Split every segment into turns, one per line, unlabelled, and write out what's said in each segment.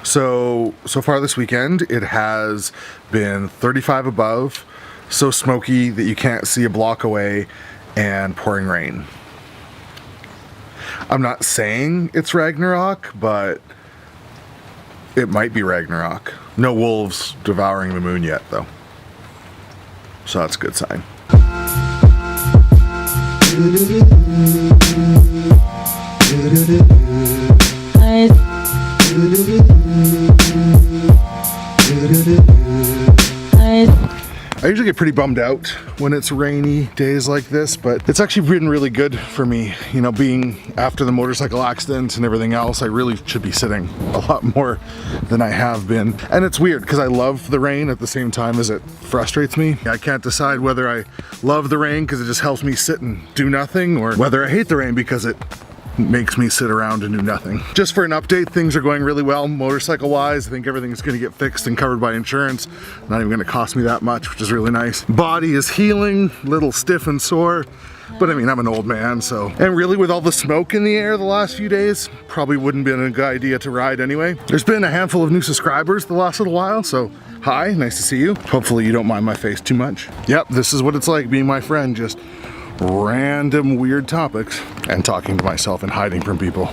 So far this weekend, it has been 35 above, so smoky that you can't see a block away, and pouring rain. I'm not saying it's Ragnarok, but it might be Ragnarok. No wolves devouring the moon yet, though. So that's a good sign. I usually get pretty bummed out when it's rainy days like this, but it's actually been really good for me. You know, being after the motorcycle accident and everything else, I really should be sitting a lot more than I have been. And it's weird because I love the rain at the same time as it frustrates me. I can't decide whether I love the rain because it just helps me sit and do nothing, or whether I hate the rain because it makes me sit around and do nothing. Just for an update, things are going really well motorcycle wise. I think everything's gonna get fixed and covered by insurance. Not even gonna cost me that much, which is really nice. Body is healing, a little stiff and sore, but I mean, I'm an old man, so. And really with all the smoke in the air the last few days, probably wouldn't been a good idea to ride anyway. There's been a handful of new subscribers the last little while, so hi, nice to see you. Hopefully you don't mind my face too much. Yep, this is what it's like being my friend, just random weird topics and talking to myself and hiding from people.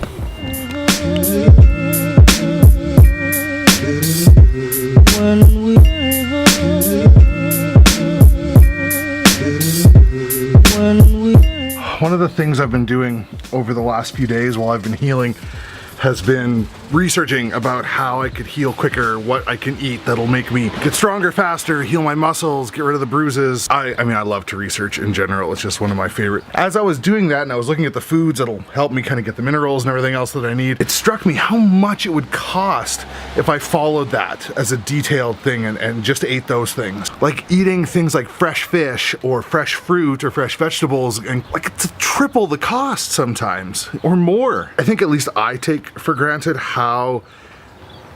One of the things I've been doing over the last few days while I've been healing has been researching about how I could heal quicker, what I can eat that'll make me get stronger faster, heal my muscles, get rid of the bruises. I mean, I love to research in general. It's just one of my favorite. As I was doing that and I was looking at the foods that'll help me kind of get the minerals and everything else that I need, it struck me how much it would cost if I followed that as a detailed thing and just ate those things. Like eating things like fresh fish or fresh fruit or fresh vegetables, and like it's triple the cost sometimes or more. I think at least I take for granted how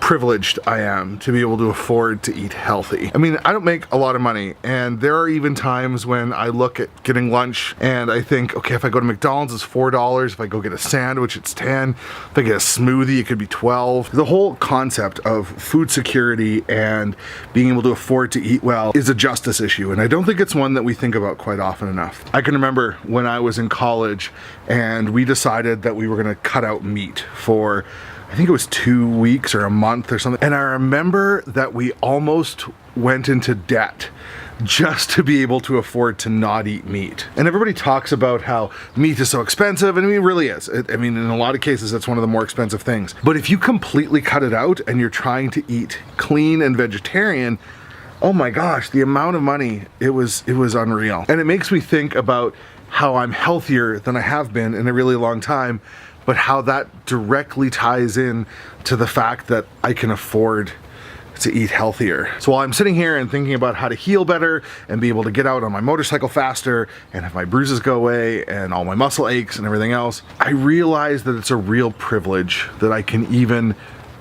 privileged I am to be able to afford to eat healthy. I mean, I don't make a lot of money, and there are even times when I look at getting lunch and I think, okay, if I go to McDonald's, it's $4. If I go get a sandwich, it's 10. If I get a smoothie, it could be 12. The whole concept of food security and being able to afford to eat well is a justice issue, and I don't think it's one that we think about quite often enough. I can remember when I was in college and we decided that we were gonna cut out meat for, I think it was 2 weeks or a month or something. And I remember that we almost went into debt just to be able to afford to not eat meat. And everybody talks about how meat is so expensive, and I mean, it really is. I mean, in a lot of cases, it's one of the more expensive things. But if you completely cut it out and you're trying to eat clean and vegetarian, oh my gosh, the amount of money, it was unreal. And it makes me think about how I'm healthier than I have been in a really long time, but how that directly ties in to the fact that I can afford to eat healthier. So while I'm sitting here and thinking about how to heal better and be able to get out on my motorcycle faster and have my bruises go away and all my muscle aches and everything else, I realize that it's a real privilege that I can even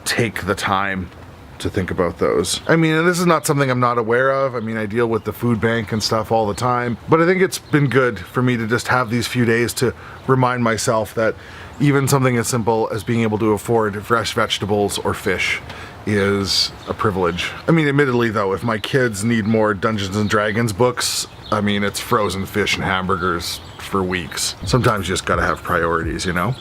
take the time to think about those. I mean, and this is not something I'm not aware of. I mean, I deal with the food bank and stuff all the time, but I think it's been good for me to just have these few days to remind myself that even something as simple as being able to afford fresh vegetables or fish is a privilege. I mean, admittedly though, if my kids need more Dungeons and Dragons books, I mean, it's frozen fish and hamburgers for weeks. Sometimes you just gotta have priorities, you know?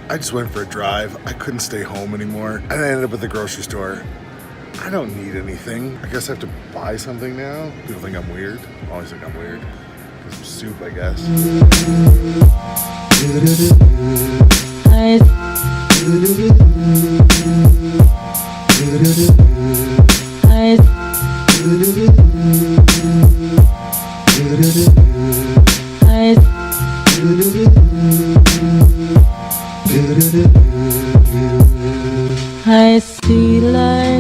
I just went for a drive. I couldn't stay home anymore, and I ended up at the grocery store. I don't need anything. I guess I have to buy something now. People think I'm weird. I always think I'm weird. Get some soup, I guess.
I see light.